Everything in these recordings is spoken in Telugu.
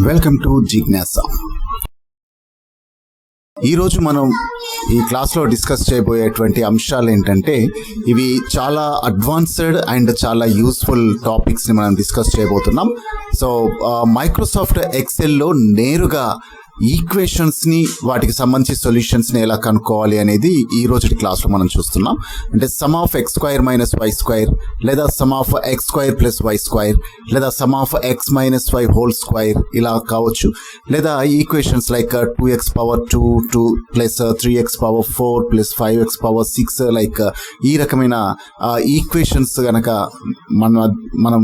వెల్కమ్ టు జిజ్ఞాస. ఈరోజు మనం ఈ క్లాస్లో డిస్కస్ చేయబోయేటువంటి అంశాలు ఏంటంటే, ఇవి చాలా అడ్వాన్స్డ్ అండ్ చాలా యూస్ఫుల్ టాపిక్స్ని మనం డిస్కస్ చేయబోతున్నాం. సో మైక్రోసాఫ్ట్ ఎక్సెల్లో నేరుగా ఈక్వేషన్స్ని, వాటికి సంబంధించి సొల్యూషన్స్ని ఎలా కనుక్కోవాలి అనేది ఈ రోజు క్లాస్లో మనం చూస్తున్నాం. అంటే sum of x square minus y square, లేదా sum of x square plus y square, లేదా sum of x minus y whole square ఇలా కావచ్చు. లేదా equations like 2x power 2 plus 3x power 4 plus 5x power 6 like ఈ రకమైన ఈక్వేషన్స్ కనుక మనం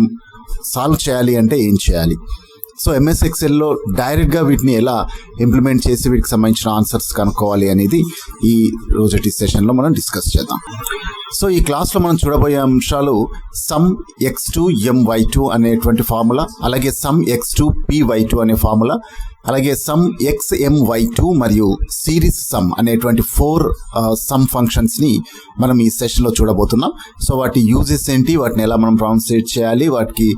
సాల్వ్ చేయాలి అంటే ఏం చేయాలి? సో ఎంఎస్ ఎక్సెల్లో డైరెక్ట్గా వీటిని ఎలా ఇంప్లిమెంట్ చేసి వీటికి సంబంధించిన ఆన్సర్స్ కనుక్కోవాలి అనేది ఈ రోజటి సెషన్లో మనం డిస్కస్ చేద్దాం. సో ఈ క్లాస్లో మనం చూడబోయే అంశాలు సమ్ x2 my2 అనేటువంటి ఫార్ములా, అలాగే సమ్ x2 py2 అనే ఫార్ములా, అలాగే సమ్ xmy2 మరియు సిరీస్ సమ్ అనేటువంటి 4 సమ్ ఫంక్షన్స్ని మనం ఈ సెషన్లో చూడబోతున్నాం. సో వాటి యూజెస్ ఏంటి, వాటిని ఎలా మనం ట్రాన్స్లేట్ చేయాలి, వాటికి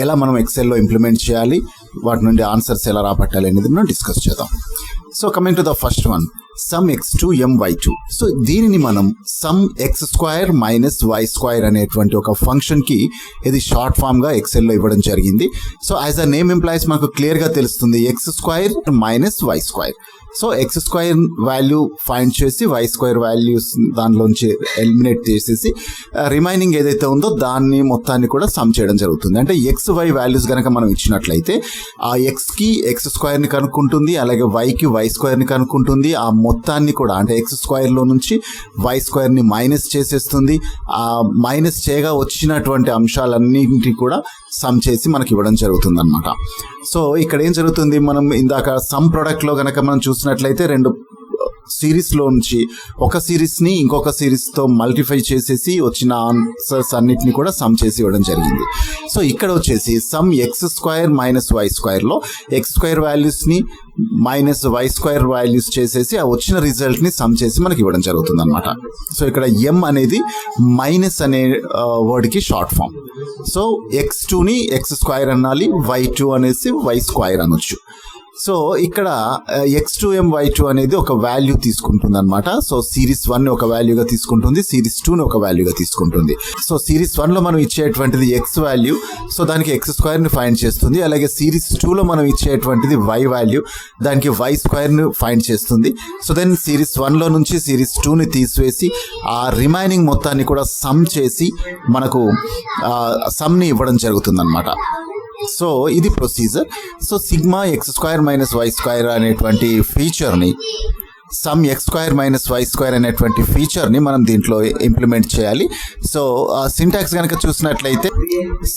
ఎలా మనం ఎక్సెల్లో ఇంప్లిమెంట్ చేయాలి, వాటి నుండి ఆన్సర్స్ ఎలా రాబట్టాలి అనేది మనం డిస్కస్ చేద్దాం. So coming to the first one, some x2 my2. So దీనిని మనం sum x square minus y square అనేటువంటి ఒక ఫంక్షన్కి ఇది షార్ట్ ఫామ్గా ఎక్సెల్లో ఇవ్వడం జరిగింది. So as a name employees మనకు క్లియర్గా తెలుస్తుంది X square minus y square. So x square value find చేసి వై స్క్వైర్ వాల్యూస్ దానిలోంచి ఎలిమినేట్ చేసేసి రిమైనింగ్ ఏదైతే ఉందో దాన్ని మొత్తాన్ని కూడా సమ్ చేయడం జరుగుతుంది. అంటే ఎక్స్ వై వాల్యూస్ కనుక మనం ఇచ్చినట్లయితే ఆ ఎక్స్కి ఎక్స్ స్క్వైర్ని కనుక్కుంటుంది, అలాగే వైకి వై స్క్వైర్ని కనుక్కుంటుంది. ఆ మొత్తాన్ని కూడా అంటే ఎక్స్ స్క్వైర్లో నుంచి వై స్క్వైర్ని మైనస్ చేసేస్తుంది. ఆ మైనస్ చేయగా వచ్చినటువంటి అంశాలన్నింటినీ కూడా సమ్ చేసి మనకి ఇవ్వడం జరుగుతుంది అనమాట. సో ఇక్కడ ఏం జరుగుతుంది, మనం ఇందాక సమ్ ప్రొడక్ట్లో కనుక మనం చూసినట్లయితే రెండు సిరీస్లో నుంచి ఒక సిరీస్ని ఇంకొక సిరీస్తో మల్టిఫై చేసేసి వచ్చిన ఆన్సర్స్ అన్నిటిని కూడా సమ్ చేసి ఇవ్వడం జరిగింది. సో ఇక్కడ వచ్చేసి sum x square minus y స్క్వైర్లో ఎక్స్ స్క్వైర్ వాల్యూస్ని మైనస్ వై స్క్వైర్ వాల్యూస్ చేసేసి ఆ వచ్చిన రిజల్ట్ని సమ్ చేసి మనకి ఇవ్వడం జరుగుతుంది అనమాట. సో ఇక్కడ ఎం అనేది మైనస్ అనే వర్డ్కి షార్ట్ ఫామ్. సో x2ని ఎక్స్ స్క్వైర్ అనాలి, y2 అనేసి వై స్క్వైర్ అనొచ్చు. సో ఇక్కడ x2 my2 అనేది ఒక వాల్యూ తీసుకుంటుంది అనమాట. సో సిరీస్ 1ని ఒక వాల్యూగా తీసుకుంటుంది, సిరీస్ 2ని ఒక వాల్యూగా తీసుకుంటుంది. సో సిరీస్ 1లో మనం ఇచ్చేటువంటిది ఎక్స్ వాల్యూ, సో దానికి ఎక్స్ స్క్వైర్ని ఫైండ్ చేస్తుంది. అలాగే సిరీస్ 2లో మనం ఇచ్చేటువంటిది వై వాల్యూ, దానికి వై స్క్వైర్ని ఫైండ్ చేస్తుంది. సో దెన్ సిరీస్ 1లో నుంచి సిరీస్ 2ని తీసివేసి ఆ రిమైనింగ్ మొత్తాన్ని కూడా సమ్ చేసి మనకు సమ్ని ఇవ్వడం జరుగుతుంది అనమాట. సో ఇది procedure. So sigma X square minus y square అనేటువంటి ఫీచర్ని, some x square minus y square అనేటువంటి ఫీచర్ని మనం దీంట్లో ఇంప్లిమెంట్ చేయాలి. సో సింటాక్స్ కనుక చూసినట్లయితే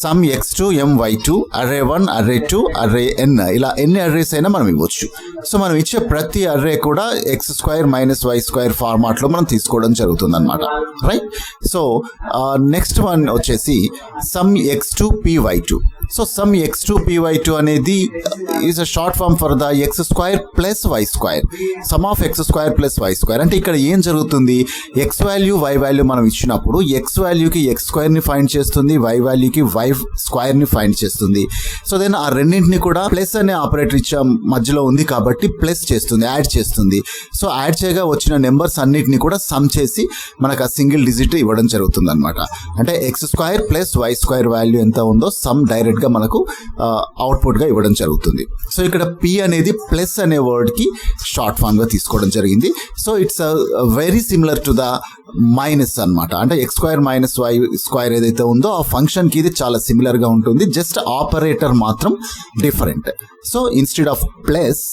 some x2 my2 array 1 array 2 array n, ఇలా ఎన్ని అర్రేస్ అయినా మనం ఇవ్వచ్చు. సో మనం ఇచ్చే ప్రతి అర్రే కూడా x square minus y square ఫార్మాట్లో మనం తీసుకోవడం జరుగుతుంది అనమాట, రైట్? సో నెక్స్ట్ వన్ వచ్చేసి sum x2 py2. So sum x2 py2 అనేది is a short form for the x square plus y square, sum of x square plus y square. అంటే ఇక్కడ ఏం జరుగుతుంది, ఎక్స్ వాల్యూ వై వాల్యూ మనం ఇచ్చినప్పుడు ఎక్స్ వాల్యూకి ఎక్స్ స్క్వైర్ని ఫైండ్ చేస్తుంది, వై వాల్యూకి వై స్క్వైర్ని ఫైండ్ చేస్తుంది. సో దెన్ ఆ రెండింటిని కూడా ప్లస్ అనే ఆపరేటర్ ఇచ్చే మధ్యలో ఉంది కాబట్టి ప్లస్ చేస్తుంది, యాడ్ చేస్తుంది. సో యాడ్ చేయగా వచ్చిన నెంబర్స్ అన్నిటిని కూడా సమ్ చేసి మనకు ఆ సింగిల్ డిజిట్ ఇవ్వడం జరుగుతుంది అనమాట. అంటే X square plus y square value ఎంత ఉందో సమ్ డైరెక్ట్గా మనకు అవుట్పుట్గా ఇవ్వడం జరుగుతుంది. సో ఇక్కడ పి అనేది ప్లస్ అనే వర్డ్కి షార్ట్ ఫామ్గా తీసుకోవడం జరిగింది. So it's very similar to the minus అనమాట. అంటే X square minus y square ఏదైతే ఉందో ఆ ఫంక్షన్కి ఇది చాలా సిమిలర్గా ఉంటుంది, జస్ట్ ఆపరేటర్ మాత్రం different. So instead of plus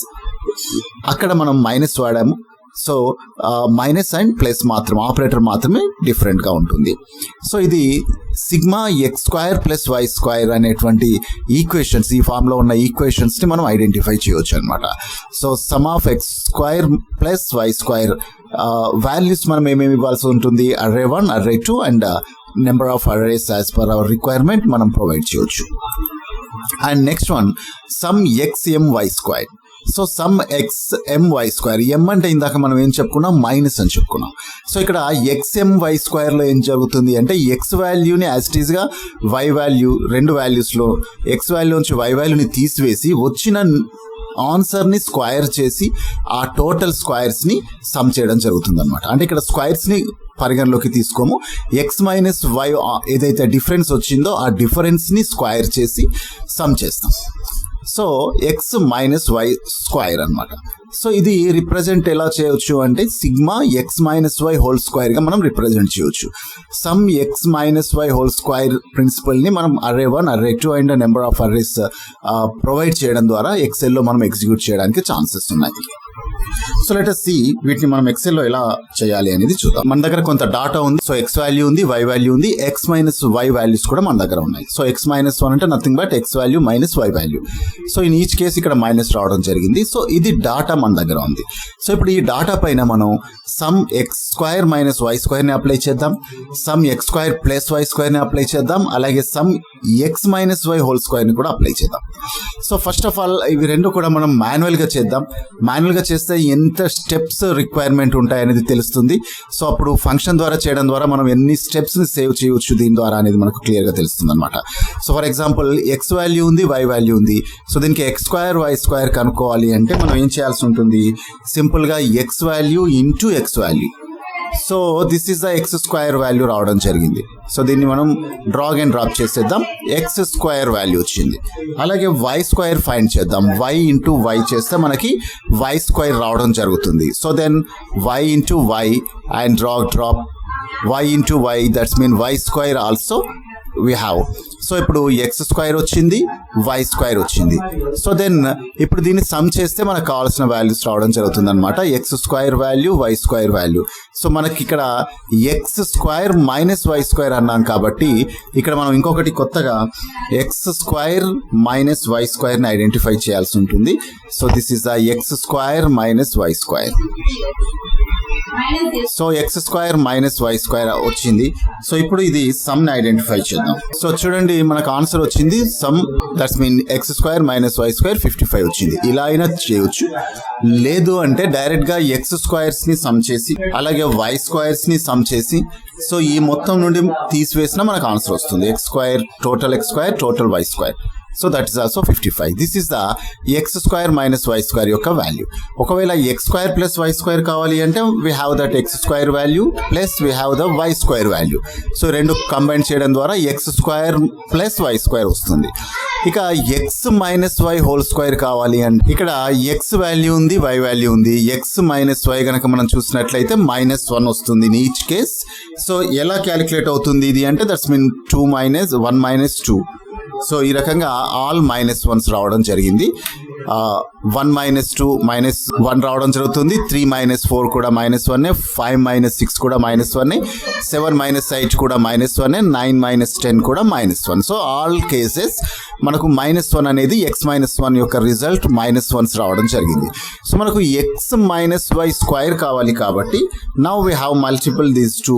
అక్కడ మనం మైనస్ వాడాము. సో మైనస్ అండ్ ప్లస్ మాత్రం ఆపరేటర్ మాత్రమే డిఫరెంట్గా ఉంటుంది. సో ఇది sigma X square plus y square అనేటువంటి ఈక్వేషన్స్, ఈ ఫామ్లో ఉన్న ఈక్వేషన్స్ని మనం ఐడెంటిఫై చేయవచ్చు అనమాట. So some of x square plus y square values మనం ఏమేమి ఇవ్వాల్సి ఉంటుంది, array 1 array 2 and number of arrays as per our requirement మనం ప్రొవైడ్ చేయవచ్చు. And next one sum x M y square. So sum x M y square, M అంటే ఇందాక మనం ఏం చెప్పుకున్నాం, మైనస్ అని చెప్పుకున్నాం. సో ఇక్కడ ఎక్స్ ఎం వై స్క్వేర్లో ఏం జరుగుతుంది అంటే ఎక్స్ వాల్యూని యాజ్ ఇట్ ఈస్గా వై వాల్యూ, రెండు వాల్యూస్లో ఎక్స్ వాల్యూ నుంచి వై వాల్యూని తీసివేసి వచ్చిన ఆన్సర్ని స్క్వైర్ చేసి ఆ టోటల్ స్క్వైర్స్ని సమ్ చేయడం జరుగుతుంది అనమాట. అంటే ఇక్కడ స్క్వైర్స్ని పరిగణలోకి తీసుకోము, ఎక్స్ మైనస్ వై ఏదైతే డిఫరెన్స్ వచ్చిందో ఆ డిఫరెన్స్ని స్క్వైర్ చేసి సమ్ చేస్తాం. So x minus y square అనమాట. సో ఇది రిప్రజెంట్ ఎలా చేయొచ్చు అంటే sigma x minus y whole స్క్వైర్గా మనం రిప్రజెంట్ చేయొచ్చు. Sum x minus y whole square ప్రిన్సిపల్ని మనం array 1, array 2 and number of arrays provide చేయడం ద్వారా ఎక్సెల్లో మనం ఎగ్జిక్యూట్ చేయడానికి ఛాన్సెస్ ఉన్నాయి. సో లెట్ us see వీటిని మనం ఎక్సెల్లో ఎలా చేయాలి అనేది చూద్దాం. మన దగ్గర కొంత డాటా ఉంది. సో ఎక్స్ వాల్యూ ఉంది, వై వాల్యూ ఉంది, ఎక్స్ మైనస్ వై వాల్యూస్ కూడా మన దగ్గర ఉన్నాయి. సో ఎక్స్ మైనస్ 1 అంటే nothing but x value minus y value. So in each case ఇక్కడ మైనస్ రావడం జరిగింది. సో ఇది డాటా మన దగ్గర ఉంది. సో ఇప్పుడు ఈ డాటా పైన మనం sum x square minus y స్క్వైర్ని అప్లై చేద్దాం, sum x square plus y స్క్వైర్ని అప్లై చేద్దాం, అలాగే sum x minus y whole స్క్వైర్ని కూడా అప్లై చేద్దాం. సో ఫస్ట్ ఆఫ్ ఆల్ ఇవి రెండు కూడా మనం మాన్యువల్గా చేద్దాం. మాన్యువల్గా చేస్తే ఎంత స్టెప్స్ రిక్వైర్మెంట్ ఉంటాయనేది తెలుస్తుంది. సో అప్పుడు ఫంక్షన్ ద్వారా చేయడం ద్వారా మనం ఎన్ని స్టెప్స్ని సేవ్ చేయవచ్చు దీని ద్వారా అనేది మనకు క్లియర్గా తెలుస్తుంది అనమాట. So for example x value ఉంది, వై వాల్యూ ఉంది. సో దీనికి ఎక్స్ స్క్వైర్ వై స్క్వైర్ కనుక్కోవాలి అంటే మనం ఏం చేయాల్సి ఉంటుంది, సింపుల్గా x value into x value. So this is the x square value రావడం జరిగింది. సో దీన్ని మనం డ్రాగ్ అండ్ డ్రాప్ చేసేద్దాం, ఎక్స్ స్క్వైర్ వాల్యూ వచ్చింది. అలాగే వై స్క్వైర్ ఫైండ్ చేద్దాం, వై ఇంటూ వై చేస్తే మనకి వై స్క్వైర్ రావడం జరుగుతుంది. So then y into why and drop y into y, that's mean y square also we have. So ఇప్పుడు ఎక్స్ స్క్వైర్ వచ్చింది, వై స్క్వైర్ వచ్చింది. సో దెన్ ఇప్పుడు దీన్ని సమ్ చేస్తే మనకు కావాల్సిన వాల్యూస్ రావడం జరుగుతుంది అనమాట. X square value, y square value. So మనకి ఇక్కడ x square minus y square అన్నాం కాబట్టి ఇక్కడ మనం ఇంకొకటి కొత్తగా ఎక్స్ స్క్వైర్ మైనస్ వై స్క్వైర్ని ఐడెంటిఫై చేయాల్సి ఉంటుంది. So this is the x square minus y square. So x square minus y square వచ్చింది. సో ఇప్పుడు ఇది సమ్ని ఐడెంటిఫై చేద్దాం. సో చూడండి మనకు ఆన్సర్ వచ్చింది some, that's mean X square minus y square 55 వచ్చింది. ఇలా అయినా చేయొచ్చు, లేదు అంటే డైరెక్ట్గా ఎక్స్ స్క్వైర్స్ని సమ్ చేసి అలాగే వై స్క్వైర్స్ని సమ్ చేసి సో ఈ మొత్తం నుండి తీసివేసినా మనకు ఆన్సర్ వస్తుంది. X square total X square total why square. So that is also 55. This is the x square minus y square యొక్క వాల్యూ. ఒకవేళ X square plus y square కావాలి అంటే we have that X square value plus we have the why square value. So రెండు కంబైన్ చేయడం ద్వారా X square plus y square వస్తుంది. ఇక x minus y whole square కావాలి అంటే ఇక్కడ ఎక్స్ వాల్యూ ఉంది, వై వాల్యూ ఉంది. ఎక్స్ మైనస్ వై కనుక మనం చూసినట్లయితే -1 వస్తుంది ఇన్ ఈచ్ కేస్. సో ఎలా క్యాలిక్యులేట్ అవుతుంది ఇది అంటే that's mean 2 minus 1 minus 2. So ఈ రకంగా ఆల్ -1s రావడం జరిగింది. 1 మైనస్ 2 -1 రావడం జరుగుతుంది. 3 మైనస్ 4 కూడా -1, 5 మైనస్ 6 కూడా -1, 7 మైనస్ 8 కూడా -1, 9 మైనస్ 10 కూడా -1. సో ఆల్ కేసెస్ మనకు -1 అనేది ఎక్స్ -1 యొక్క రిజల్ట్ -1s రావడం జరిగింది. సో మనకు ఎక్స్ మైనస్ వై స్క్వైర్ కావాలి కాబట్టి now we have multiple these two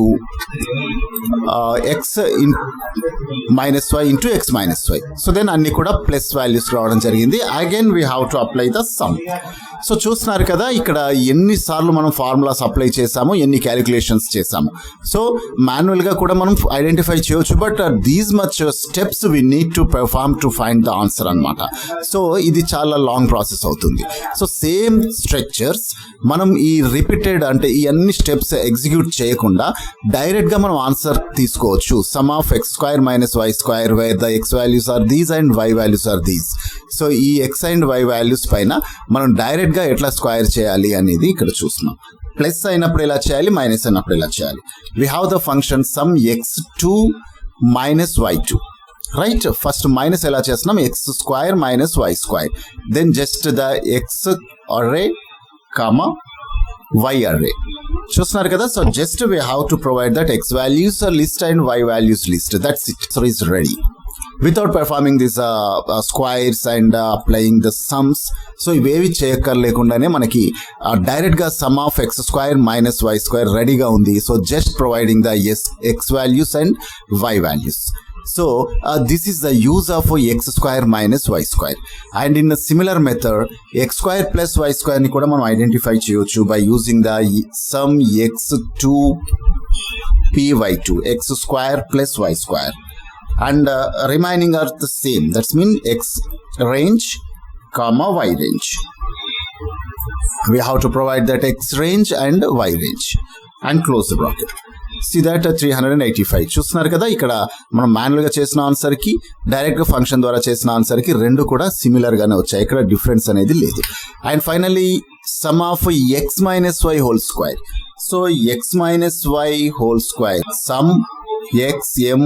x minus y into x minus y. So then అన్ని కూడా ప్లస్ వాల్యూస్ రావడం జరిగింది. Again we have to apply the sum. So చూస్తున్నారు కదా ఇక్కడ ఎన్నిసార్లు మనం ఫార్ములాస్ అప్లై చేసాము, ఎన్ని క్యాలిక్యులేషన్స్ చేసాము. సో మాన్యువల్గా కూడా మనం ఐడెంటిఫై చేయొచ్చు, but these much steps we need to perform to find the answer అనమాట. సో ఇది చాలా లాంగ్ ప్రాసెస్ అవుతుంది. సో సేమ్ స్ట్రక్చర్స్ మనం ఈ రిపీటెడ్ అంటే ఈ అన్ని స్టెప్స్ ఎగ్జిక్యూట్ చేయకుండా డైరెక్ట్గా మనం ఆన్సర్ తీసుకోవచ్చు. Sum of x square minus y square where the x values are these and y values are these. So ఈ ఎక్స్ అండ్ వై వాల్యూస్ పైన మనం డైరెక్ట్గా ఎట్లా స్క్వైర్ చేయాలి అనేది ఇక్కడ చూస్తున్నాం. ప్లస్ అయినప్పుడు ఎలా చేయాలి, మైనస్ అయినప్పుడు ఎలా చేయాలి. We have the function sum x2 minus y2. Right, first minus ఎలా చేస్తున్నాం, x square minus y square, then just the x array comma y array. చూస్తున్నారు కదా. So just we have to provide that x values list and y values list. That's it. So it's ready without performing these squares and applying the sums. So ఇవేవి చేయక్కర్లేకుండానే మనకి డైరెక్ట్గా sum of x square minus y square రెడీగా ఉంది. So just providing the x values and y values. So this is the use of x square minus y square. And in a similar method, x square plus y square ni kuda manam identify cheyochu by using the sum x2 py2, x square plus y square. And remaining are the same. That's mean x range comma y range. We have to provide that x range and y range and close the bracket. See that 385 చూస్తున్నారు కదా. ఇక్కడ మనం మాన్యువల్ గా చేసిన ఆన్సర్ కి డైరెక్ట్ గా ఫంక్షన్ ద్వారా చేసిన ఆన్సర్ కి రెండు కూడా సిమిలర్ గానే వచ్చాయి. ఇక్కడ డిఫరెన్స్ అనేది లేదు. And finally sum of x minus y whole square. So x minus y whole square sum x M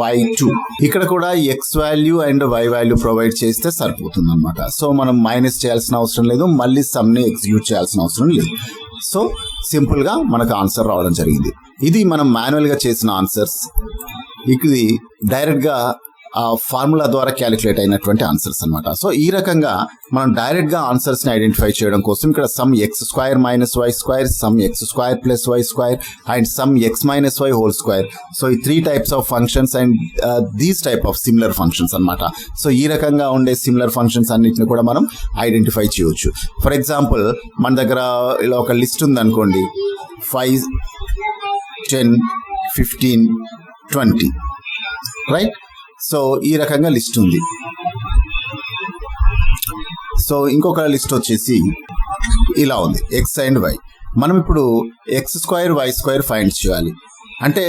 y2. ఇక్కడ కూడా x value and y value provide చేస్తే సరిపోతుంది అనమాట. సో మనం మైనస్ చేయాల్సిన అవసరం లేదు, మళ్ళీ సమ్ ని ఎగ్జిక్యూట్ చేయాల్సిన అవసరం లేదు. సో సింపుల్ గా మనకు ఆన్సర్ రావడం జరిగింది. ఇది మనం మాన్యువల్ గా చేసిన ఆన్సర్స్. ఇది డైరెక్ట్ గా ఫార్ములా ద్వారా క్యాలిక్యులేట్ అయినటువంటి ఆన్సర్స్ అనమాట. సో ఈ రకంగా మనం డైరెక్ట్ గా ఆన్సర్స్ ని ఐడెంటిఫై చేయడం కోసం ఇక్కడ sum x square minus y square, sum x square plus y square and sum x minus y whole square. So ఈ 3 types of functions and these type of similar functions అనమాట. సో ఈ రకంగా ఉండే సిమిలర్ ఫంక్షన్స్ అన్నిటిని కూడా మనం ఐడెంటిఫై చేయవచ్చు. ఫర్ ఎగ్జాంపుల్ మన దగ్గర ఇలా ఒక లిస్ట్ ఉంది అనుకోండి, 5, 10, 15, 20, రైట్. సో ఈ రకంగా లిస్ట్ ఉంది. సో ఇంకొక లిస్ట్ వచ్చేసి ఇలా ఉంది, ఎక్స్ అండ్ వై. మనం ఇప్పుడు x square y square find చేయాలి అంటే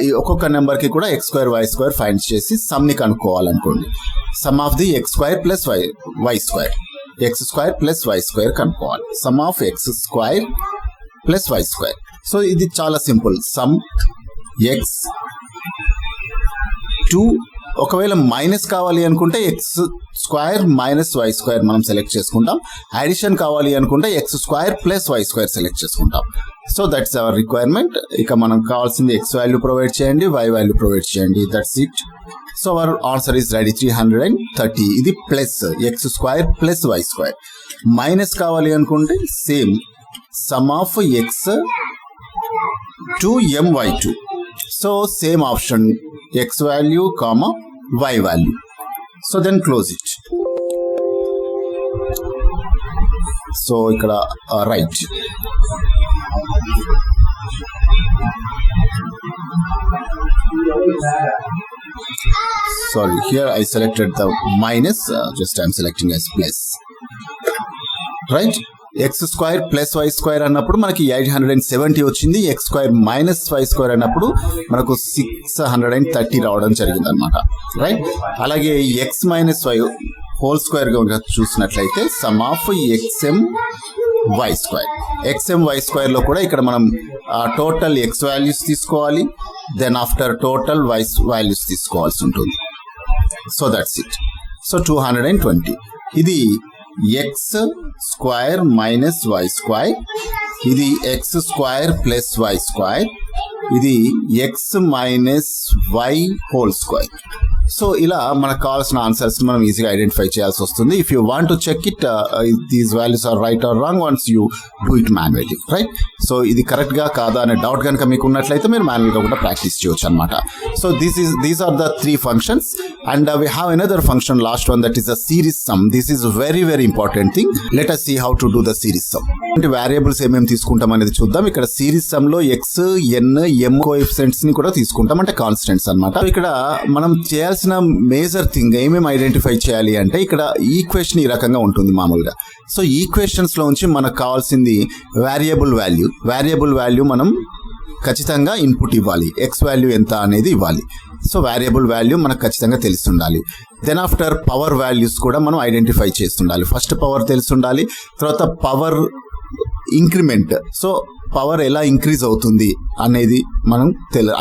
ఈ ఒక్కొక్క నెంబర్ కి కూడా x square y square find చేసి సమ్ ని కనుక్కోవాలనుకోండి. Sum of the x square plus y square, x square plus y square కనుక్కోవాలి. Sum of x square plus y square. So ఇది చాలా సింపుల్. Some X 2. ఒకవేళ మైనస్ కావాలి అనుకుంటే x square minus y square మనం సెలెక్ట్ చేసుకుంటాం. అడిషన్ కావాలి అనుకుంటే x square plus y square select చేసుకుంటాం. So that's our requirement. ఇక మనం కావాల్సింది ఎక్స్ వాల్యూ ప్రొవైడ్ చేయండి, వై వాల్యూ ప్రొవైడ్ చేయండి. That's it. So our answer is ready. 330. ఇది plus x square plus y square. Minus కావాలి అనుకుంటే same sum of x 2 my2. So same option x value comma y value. So then close it. So ఇక్కడ right. Sorry, here I selected the minus, just I'm selecting as plus. Right? X square plus y square అన్నప్పుడు మనకి 870 వచ్చింది. X square minus y square అన్నప్పుడు మనకు 630 రావడం జరిగింది అనమాట. రైట్. అలాగే x minus y whole square గా చూసినట్లయితే sum of x M y square. X M y square లో కూడా ఇక్కడ మనం టోటల్ ఎక్స్ వాల్యూస్ తీసుకోవాలి, then after total y values తీసుకోవాల్సి ఉంటుంది. So that's it. సో 220. ఇది x square minus y square, ఇది x square plus y square, ఇది x minus y whole square. So ఇలా మనకు కావాల్సిన ఆన్సర్స్ మనం ఈజీగా ఐడెంటిఫై చేయాల్సి వస్తుంది. If you want to check it these values are right or wrong once you do it manually, right. So ఇది కరెక్ట్ గా కాదా అనే డౌట్ కనుక మీకు ఉన్నట్లయితే మీరు మాన్యువల్ గా కూడా ప్రాక్టీస్ చేయొచ్చు అనమాట. So these are the 3 functions and we have another function, last one, that is a series sum. This is very very important thing. Let us see how to do the series sum. అంటే వేరియబుల్స్ ఏమేమి తీసుకుంటాం అనేది చూద్దాం. ఇక్కడ సిరీస్ సమ్ లో ఎక్స్, ఎన్, ఎం కోఎఫిషియెంట్స్ ని కూడా తీసుకుంటాం, అంటే కాన్స్టెంట్స్ అన్నమాట. ఇక్కడ మనం చేయాల్సిన మేజర్ థింగ్ ఏమేమి ఐడెంటిఫై చేయాలి అంటే ఇక్కడ ఈక్వేషన్ ఈ రకంగా ఉంటుంది మామూలుగా. సో ఈక్వేషన్స్ లో నుంచి మనకు కావాల్సింది వేరియబుల్ వాల్యూ మనం ఖచ్చితంగా ఇన్పుట్ ఇవ్వాలి. ఎక్స్ వాల్యూ ఎంత అనేది ఇవ్వాలి. సో వేరియబుల్ వాల్యూ మనకు ఖచ్చితంగా తెలిసి దెన్ ఆఫ్టర్ పవర్ వాల్యూస్ కూడా మనం ఐడెంటిఫై చేస్తుండాలి. ఫస్ట్ పవర్ తెలిసి తర్వాత పవర్ ఇంక్రిమెంట్, సో పవర్ ఎలా ఇంక్రీజ్ అవుతుంది అనేది మనం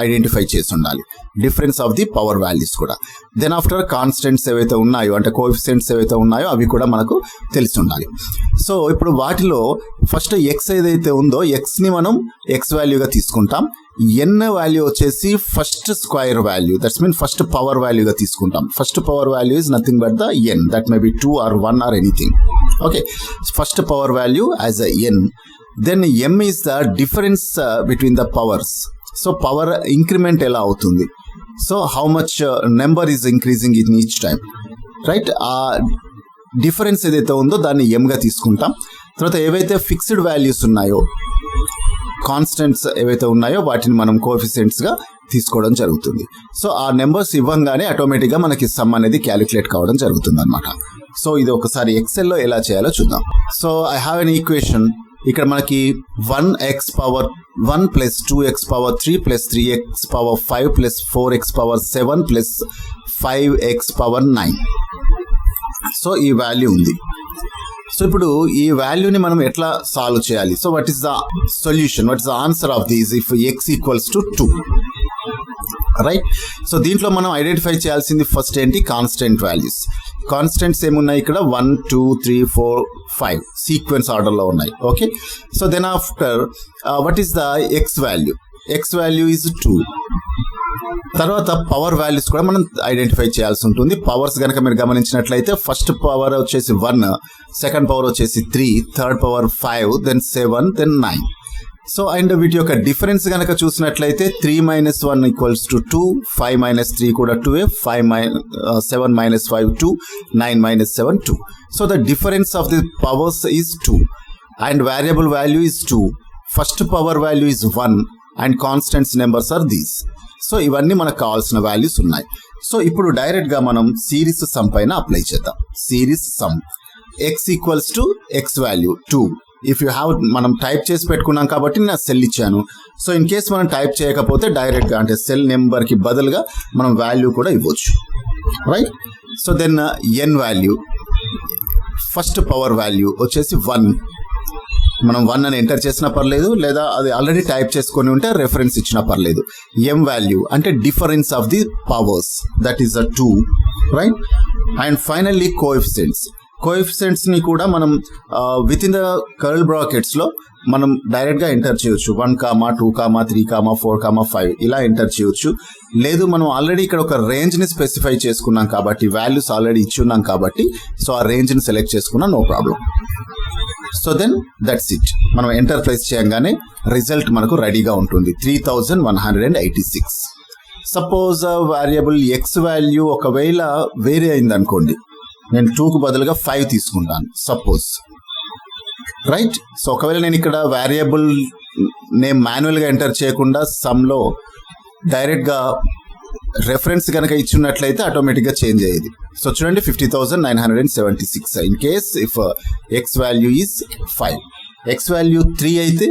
ఐడెంటిఫై చేసి ఉండాలి. Difference of the power values కూడా. దెన్ ఆఫ్టర్ కాన్స్టెంట్స్ ఏవైతే ఉన్నాయో, అంటే కోఎఫిషియెంట్స్ ఏవైతే ఉన్నాయో అవి కూడా మనకు తెలిసి ఉండాలి. సో ఇప్పుడు వాటిలో ఫస్ట్ ఎక్స్ ఏదైతే ఉందో ఎక్స్ ని మనం ఎక్స్ వాల్యూగా తీసుకుంటాం. ఎన్ వాల్యూ వచ్చేసి first square value, that's mean first power వాల్యూగా తీసుకుంటాం. First power value is nothing but the N, that may be 2 or 1 or anything. Okay, first power value as a N. Then M is the difference between the powers. So power increment ఎలా అవుతుంది, so how much number is increasing in each time, right? ఆ డిఫరెన్స్ ఏదైతే ఉందో దాన్ని ఎంగా తీసుకుంటాం. తర్వాత ఏవైతే ఫిక్స్డ్ వాల్యూస్ ఉన్నాయో, కాన్స్టెంట్స్ ఏవైతే ఉన్నాయో వాటిని మనం కోఎఫిషియెంట్స్గా తీసుకోవడం జరుగుతుంది. సో ఆ నెంబర్స్ ఇవ్వంగానే ఆటోమేటిక్గా మనకి సమ్ అనేది క్యాలిక్యులేట్ కావడం జరుగుతుంది అనమాట. సో ఇది ఒకసారి ఎక్సెల్లో ఎలా చేయాలో చూద్దాం. So I have an equation. ఇక్కడ మనకి 1x power 1 plus 2x power 3 plus 3x power 5 plus 4x power 7 plus 5x power 9. So ఈ వాల్యూ ఉంది. సో ఇప్పుడు ఈ వాల్యూని మనం ఎట్లా సాల్వ్ చేయాలి? So what is the solution, what is the answer of these if x equals to 2, right? So దీంట్లో మనం ఐడెంటిఫై చేయాల్సింది ఫస్ట్ ఏంటి? Constant values. కాన్స్టెంట్స్ ఏమున్నాయి ఇక్కడ? 1 2 3 4 5 సీక్వెన్స్ ఆర్డర్లో ఉన్నాయి. Okay, so then after what is the x value? X value is 2. తర్వాత పవర్ వాల్యూస్ కూడా మనం ఐడెంటిఫై చేయాల్సి ఉంటుంది. పవర్స్ కనుక మీరు గమనించినట్లయితే ఫస్ట్ పవర్ వచ్చేసి 1, సెకండ్ పవర్ వచ్చేసి 3, third power 5, then 7, then 9. So and వీటి యొక్క డిఫరెన్స్ కనుక చూసినట్లయితే 3 - 1 ఈక్వల్స్ టు 2, 5 - 3 కూడా 2, 7 - 5 2, 9 - 7 2. So the difference of the powers is 2 and variable value is 2. First power value is 1 and constants numbers are these. So ఇవన్నీ మనకు కావాల్సిన వాల్యూస్ ఉన్నాయి. సో ఇప్పుడు డైరెక్ట్గా మనం సిరీస్ సమ్ పైన అప్లై చేద్దాం. Series sum x equals to x value 2. If you have, మనం టైప్ చేసి పెట్టుకున్నాం కాబట్టి నేను సెల్ ఇచ్చాను. సో ఇన్ కేస్ మనం టైప్ చేయకపోతే డైరెక్ట్గా అంటే సెల్ నెంబర్కి బదులుగా మనం వాల్యూ కూడా ఇవ్వచ్చు, రైట్? సో దెన్ ఎన్ వాల్యూ, ఫస్ట్ పవర్ వాల్యూ వచ్చేసి 1. మనం 1 అని ఎంటర్ చేసినా పర్లేదు, లేదా అది ఆల్రెడీ టైప్ చేసుకొని ఉంటే రెఫరెన్స్ ఇచ్చినా పర్లేదు. ఎం వాల్యూ అంటే difference of the powers, that is 2, right? And finally coefficients. కోఎఫిషియెంట్స్ని కూడా మనం విత్ ఇన్ ద కర్ల్ బ్రాకెట్స్లో మనం డైరెక్ట్గా ఎంటర్ చేయొచ్చు. 1, 2, 3, 4, 5 ఇలా ఎంటర్ చేయొచ్చు. లేదు, మనం ఆల్రెడీ ఇక్కడ ఒక రేంజ్ని స్పెసిఫై చేసుకున్నాం కాబట్టి, వాల్యూస్ ఆల్రెడీ ఇచ్చి ఉన్నాం కాబట్టి, సో ఆ రేంజ్ని సెలెక్ట్ చేసుకున్నా no problem. So then that's it. మనం ఎంటర్ ప్రెస్ చేయగానే రిజల్ట్ మనకు రెడీగా ఉంటుంది, 3186. సపోజ్ వేరియబుల్ ఎక్స్ వాల్యూ ఒకవేళ వేరే అయింది అనుకోండి, నేను 2కు బదులుగా 5 తీసుకుంటాను సపోజ్, రైట్? సో ఒకవేళ నేను ఇక్కడ వేరియబుల్ నేమ్ మాన్యువల్గా ఎంటర్ చేయకుండా సమ్లో డైరెక్ట్గా రెఫరెన్స్ కనుక ఇచ్చినట్లయితే ఆటోమేటిక్గా చేంజ్ అయ్యేది. సో చూడండి 50,976. In case if X value is 5, X value 3 అయితే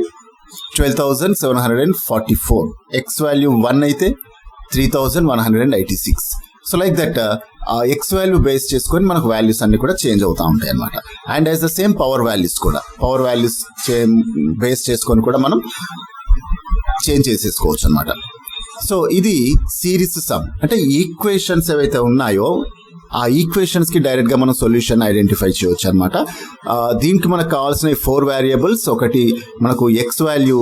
12,744, ఎక్స్ వాల్యూ 1 అయితే 3,186. So like that X value base చేసుకొని మనకు వాల్యూస్ అన్ని కూడా చేంజ్ అవుతూ ఉంటాయి అనమాట. And as the same power values కూడా, పవర్ వాల్యూస్ బేస్ చేసుకొని కూడా మనం చేంజ్ చేసేసుకోవచ్చు అనమాట. సో ఇది సిరీస్ సమ్, అంటే ఈక్వేషన్స్ ఏవైతే ఉన్నాయో ఆ ఈక్వేషన్స్ కి డైరెక్ట్ గా మనం సొల్యూషన్ ఐడెంటిఫై చేయొచ్చు అనమాట. దీనికి మనకు కావాల్సిన 4 వేరియబుల్స్. ఒకటి మనకు ఎక్స్ వాల్యూ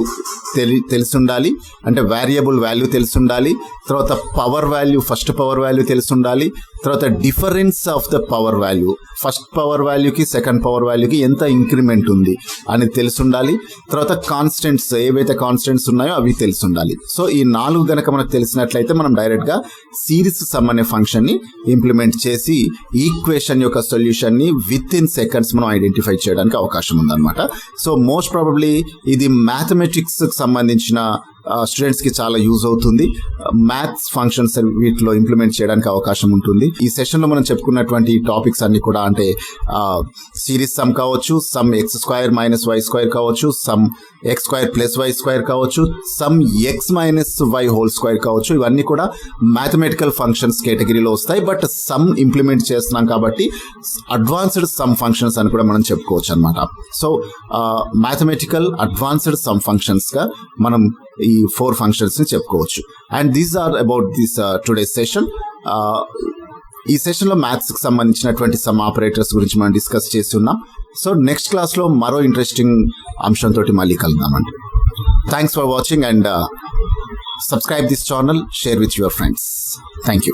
తెలిసి ఉండాలి, అంటే వేరియబుల్ వాల్యూ తెలిసి ఉండాలి. తర్వాత power value, first power value తెలిసి ఉండాలి. తర్వాత difference of the power value, first power వాల్యూకి సెకండ్ పవర్ వాల్యూకి ఎంత ఇంక్రిమెంట్ ఉంది అని తెలిసి ఉండాలి. తర్వాత కాన్స్టెంట్స్, ఏవైతే కాన్స్టెంట్స్ ఉన్నాయో అవి తెలిసి ఉండాలి. సో ఈ 4 గనక మనకు తెలిసినట్లయితే మనం డైరెక్ట్ గా సిరీస్ సమ్ అనే ఫంక్షన్ ని ఇంప్లిమెంట్ చేసి ఈక్వేషన్ యొక్క సొల్యూషన్ ని విత్ ఇన్ సెకండ్స్ మనం ఐడెంటిఫై చేయడానికి అవకాశం ఉందన్నమాట. సో మోస్ట్ ప్రాబబ్లీ ఇది మ్యాథమెటిక్స్ కి సంబంధించిన స్టూడెంట్స్ కి చాలా యూజ్ అవుతుంది. మ్యాథ్స్ ఫంక్షన్స్ వీటిలో ఇంప్లిమెంట్ చేయడానికి అవకాశం ఉంటుంది. ఈ సెషన్ లో మనం చెప్పుకున్నటువంటి టాపిక్స్ అన్ని కూడా, అంటే సిరీస్ సమ్ కావచ్చు, సమ్ x² - y² కావచ్చు, సమ్ x² + y² కావచ్చు, సమ్ x - y² కావచ్చు. ఇవన్నీ కూడా మ్యాథమెటికల్ ఫంక్షన్స్ కేటగిరీలో వస్తాయి. బట్ సమ్ ఇంప్లిమెంట్ చేస్తున్నాం కాబట్టి అడ్వాన్స్డ్ సమ్ ఫంక్షన్స్ అని కూడా మనం చెప్పుకోవచ్చు అనమాట. So mathematical advanced sum functions గా మనం ఈ 4 ఫంక్షన్స్ ని చెప్పుకోవచ్చు. And these are about this today session. ఈ సెషన్ లో మ్యాథ్స్ కి సంబంధించినటువంటి సమ్ ఆపరేటర్స్ గురించి మనం డిస్కస్ చేస్తున్నాం. సో నెక్స్ట్ క్లాస్ లో మరో ఇంట్రెస్టింగ్ అంశంతో మళ్ళీ కలుద్దామండి. Thanks for watching and subscribe this channel, share with your friends. Thank you.